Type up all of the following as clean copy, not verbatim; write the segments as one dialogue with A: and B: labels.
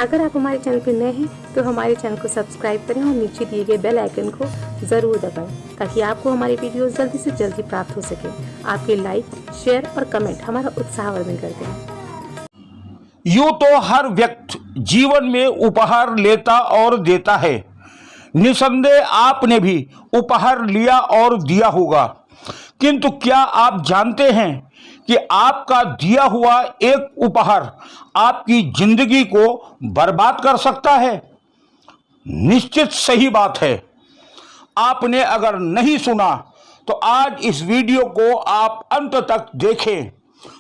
A: अगर आप हमारे चैनल पर नए हैं तो हमारे चैनल को सब्सक्राइब करें और नीचे दिए गए बेल आइकन को ज़रूर दबाएं ताकि आपको हमारी वीडियोस जल्दी से जल्दी प्राप्त हो सके। आपके लाइक, शेयर और कमेंट हमारा उत्साहवर्धन करते हैं।
B: यूं तो हर व्यक्ति जीवन में उपहार लेता और देता है। निसंदेह आपने भी उपहार लिया और दिया होगा, किंतु क्या आप जानते हैं कि आपका दिया हुआ एक उपहार आपकी जिंदगी को बर्बाद कर सकता है? निश्चित सही बात है। आपने अगर नहीं सुना तो आज इस वीडियो को आप अंत तक देखें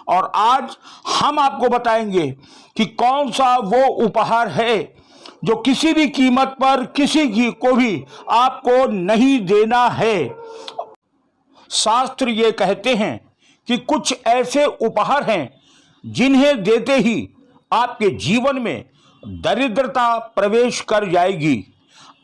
B: और आज हम आपको बताएंगे कि कौन सा वो उपहार है जो किसी भी कीमत पर किसी की को भी आपको नहीं देना है। शास्त्र ये कहते हैं कि कुछ ऐसे उपहार हैं जिन्हें देते ही आपके जीवन में दरिद्रता प्रवेश कर जाएगी,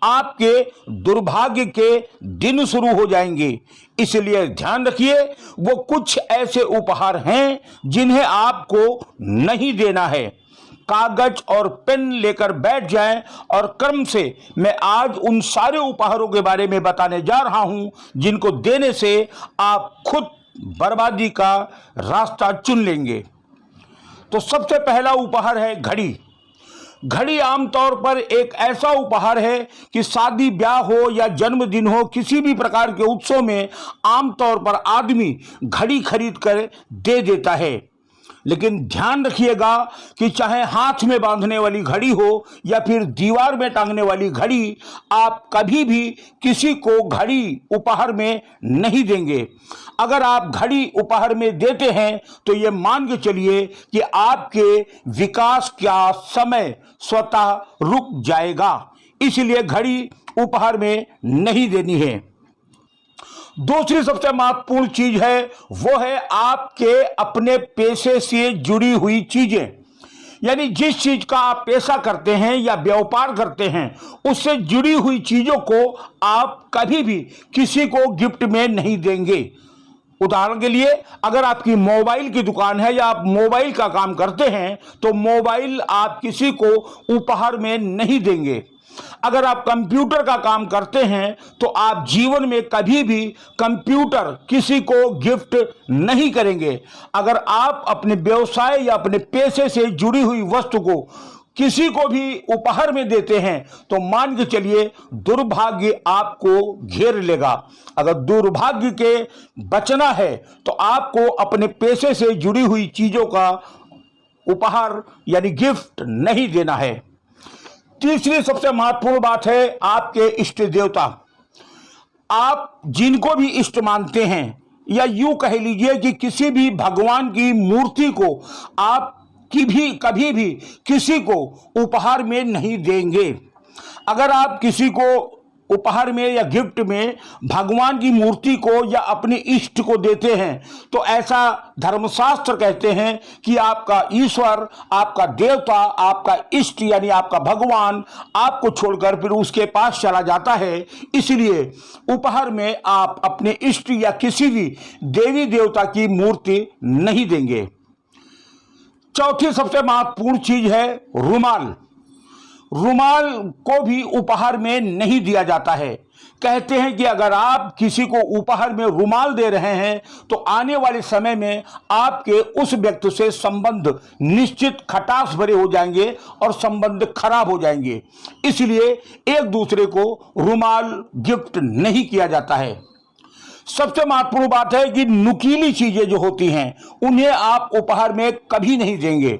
B: आपके दुर्भाग्य के दिन शुरू हो जाएंगे। इसलिए ध्यान रखिए, वो कुछ ऐसे उपहार हैं जिन्हें आपको नहीं देना है। कागज और पेन लेकर बैठ जाएं और क्रम से मैं आज उन सारे उपहारों के बारे में बताने जा रहा हूं जिनको देने से आप खुद बर्बादी का रास्ता चुन लेंगे। तो सबसे पहला उपहार है घड़ी। घड़ी आमतौर पर एक ऐसा उपहार है कि शादी ब्याह हो या जन्मदिन हो, किसी भी प्रकार के उत्सव में आमतौर पर आदमी घड़ी खरीद कर दे देता है। लेकिन ध्यान रखिएगा कि चाहे हाथ में बांधने वाली घड़ी हो या फिर दीवार में टांगने वाली घड़ी, आप कभी भी किसी को घड़ी उपहार में नहीं देंगे। अगर आप घड़ी उपहार में देते हैं तो ये मान के चलिए कि आपके विकास का समय स्वतः रुक जाएगा। इसलिए घड़ी उपहार में नहीं देनी है। दूसरी सबसे महत्वपूर्ण चीज है वो है आपके अपने पेशे से जुड़ी हुई चीजें। यानी जिस चीज का आप पेशा करते हैं या व्यापार करते हैं, उससे जुड़ी हुई चीजों को आप कभी भी किसी को गिफ्ट में नहीं देंगे। उदाहरण के लिए, अगर आपकी मोबाइल की दुकान है या आप मोबाइल का काम करते हैं तो मोबाइल आप किसी को उपहार में नहीं देंगे। अगर आप कंप्यूटर का काम करते हैं तो आप जीवन में कभी भी कंप्यूटर किसी को गिफ्ट नहीं करेंगे। अगर आप अपने व्यवसाय या अपने पेशे से जुड़ी हुई वस्तु को किसी को भी उपहार में देते हैं तो मान के चलिए दुर्भाग्य आपको घेर लेगा। अगर दुर्भाग्य के बचना है तो आपको अपने पेशे से जुड़ी हुई चीजों का उपहार यानी गिफ्ट नहीं देना है। तीसरी सबसे महत्वपूर्ण बात है आपके इष्ट देवता। आप जिनको भी इष्ट मानते हैं या यूं कह लीजिए कि किसी भी भगवान की मूर्ति को आप कभी भी किसी को उपहार में नहीं देंगे। अगर आप किसी को उपहार में या गिफ्ट में भगवान की मूर्ति को या अपने इष्ट को देते हैं तो ऐसा धर्मशास्त्र कहते हैं कि आपका ईश्वर, आपका देवता, आपका इष्ट यानी आपका भगवान आपको छोड़कर फिर उसके पास चला जाता है। इसलिए उपहार में आप अपने इष्ट या किसी भी देवी देवता की मूर्ति नहीं देंगे। चौथी सबसे महत्वपूर्ण चीज है रुमाल। रुमाल को भी उपहार में नहीं दिया जाता है। कहते हैं कि अगर आप किसी को उपहार में रुमाल दे रहे हैं तो आने वाले समय में आपके उस व्यक्ति से संबंध निश्चित खटास भरे हो जाएंगे और संबंध खराब हो जाएंगे। इसलिए एक दूसरे को रुमाल गिफ्ट नहीं किया जाता है। सबसे महत्वपूर्ण बात है कि नुकीली चीजें जो होती हैं उन्हें आप उपहार में कभी नहीं देंगे।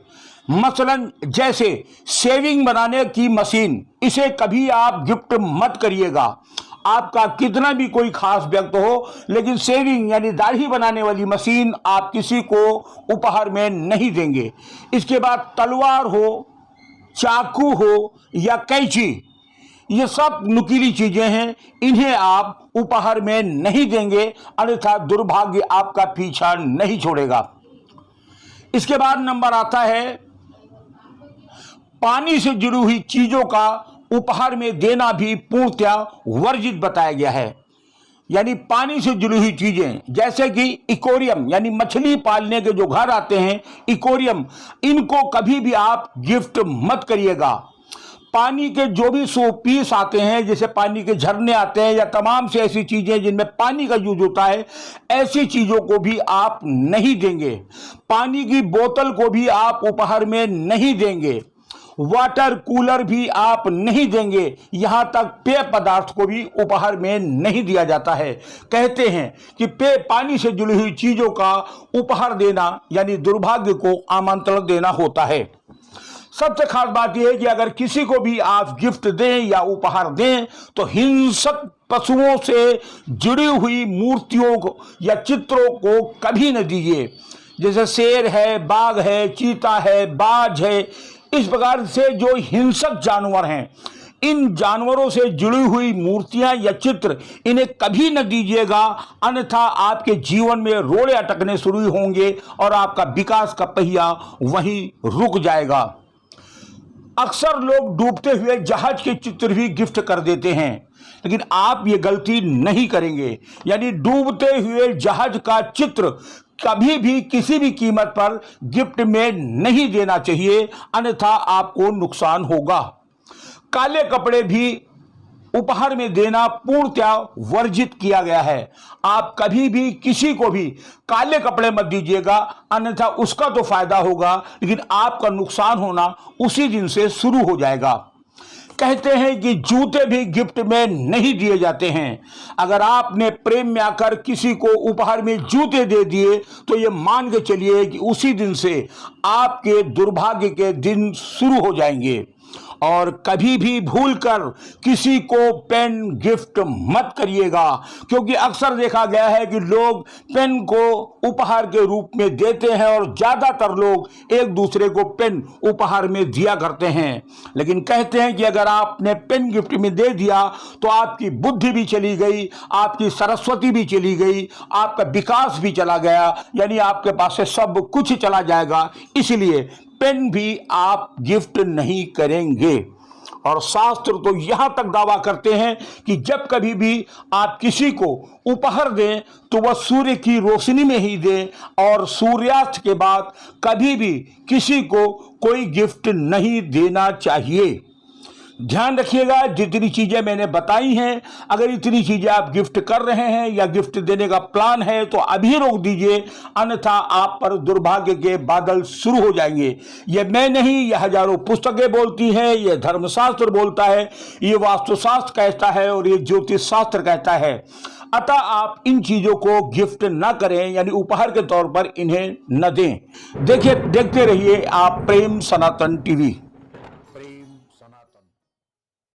B: मसलन जैसे शेविंग बनाने की मशीन, इसे कभी आप गिफ्ट मत करिएगा। आपका कितना भी कोई खास व्यक्ति हो, लेकिन शेविंग यानी दाढ़ी बनाने वाली मशीन आप किसी को उपहार में नहीं देंगे। इसके बाद तलवार हो, चाकू हो या कैंची, ये सब नुकीली चीजें हैं, इन्हें आप उपहार में नहीं देंगे, अन्यथा दुर्भाग्य आपका पीछा नहीं छोड़ेगा। इसके बाद नंबर आता है पानी से जुड़ी हुई चीजों का उपहार में देना भी पूर्णतया वर्जित बताया गया है। यानी पानी से जुड़ी हुई चीजें, जैसे कि इकोरियम यानी मछली पालने के जो घर आते हैं इकोरियम, इनको कभी भी आप गिफ्ट मत करिएगा। पानी के जो भी शो पीस आते हैं, जैसे पानी के झरने आते हैं या तमाम से ऐसी चीजें जिनमें पानी का यूज होता है, ऐसी चीजों को भी आप नहीं देंगे। पानी की बोतल को भी आप उपहार में नहीं देंगे। वाटर कूलर भी आप नहीं देंगे। यहां तक पेय पदार्थ को भी उपहार में नहीं दिया जाता है। कहते हैं कि पानी से जुड़ी हुई चीजों का उपहार देना यानी दुर्भाग्य को आमंत्रण देना होता है। सबसे खास बात यह है कि अगर किसी को भी आप गिफ्ट दें या उपहार दें तो हिंसक पशुओं से जुड़ी हुई मूर्तियों को या चित्रों को कभी न दीजिए। जैसे शेर है, बाघ है, चीता है, बाज है, इस प्रकार से जो हिंसक जानवर हैं, इन जानवरों से जुड़ी हुई मूर्तियां या चित्र इन्हें कभी न दीजिएगा, अन्यथा आपके जीवन में रोड़े अटकने शुरू होंगे और आपका विकास का पहिया वहीं रुक जाएगा। अक्सर लोग डूबते हुए जहाज के चित्र भी गिफ्ट कर देते हैं, लेकिन आप ये गलती नहीं करेंगे। यानी डूबते हुए जहाज का चित्र कभी भी किसी भी कीमत पर गिफ्ट में नहीं देना चाहिए, अन्यथा आपको नुकसान होगा। काले कपड़े भी उपहार में देना पूर्णतया वर्जित किया गया है। आप कभी भी किसी को भी काले कपड़े मत दीजिएगा, अन्यथा उसका तो फायदा होगा लेकिन आपका नुकसान होना उसी दिन से शुरू हो जाएगा। कहते हैं कि जूते भी गिफ्ट में नहीं दिए जाते हैं। अगर आपने प्रेम में आकर किसी को उपहार में जूते दे दिए तो ये मान के चलिए कि उसी दिन से आपके दुर्भाग्य के दिन शुरू हो जाएंगे। और कभी भी भूलकर किसी को पेन गिफ्ट मत करिएगा, क्योंकि अक्सर देखा गया है कि लोग पेन को उपहार के रूप में देते हैं और ज्यादातर लोग एक दूसरे को पेन उपहार में दिया करते हैं। लेकिन कहते हैं कि अगर आपने पेन गिफ्ट में दे दिया तो आपकी बुद्धि भी चली गई, आपकी सरस्वती भी चली गई, आपका विकास भी चला गया, यानी आपके पास से सब कुछ चला जाएगा। इसलिए पेन भी आप गिफ्ट नहीं करेंगे। और शास्त्र तो यहां तक दावा करते हैं कि जब कभी भी आप किसी को उपहार दें तो वह सूर्य की रोशनी में ही दें और सूर्यास्त के बाद कभी भी किसी को कोई गिफ्ट नहीं देना चाहिए। ध्यान रखिएगा, जितनी चीजें मैंने बताई हैं, अगर इतनी चीजें आप गिफ्ट कर रहे हैं या गिफ्ट देने का प्लान है तो अभी रोक दीजिए, अन्यथा आप पर दुर्भाग्य के बादल शुरू हो जाएंगे। ये मैं नहीं, ये हजारों पुस्तकें बोलती हैं, ये धर्मशास्त्र बोलता है, ये वास्तुशास्त्र कहता है और ये ज्योतिष शास्त्र कहता है। अतः आप इन चीजों को गिफ्ट न करें, यानी उपहार के तौर पर इन्हें न दें। देखते रहिए आप प्रेम सनातन टीवी।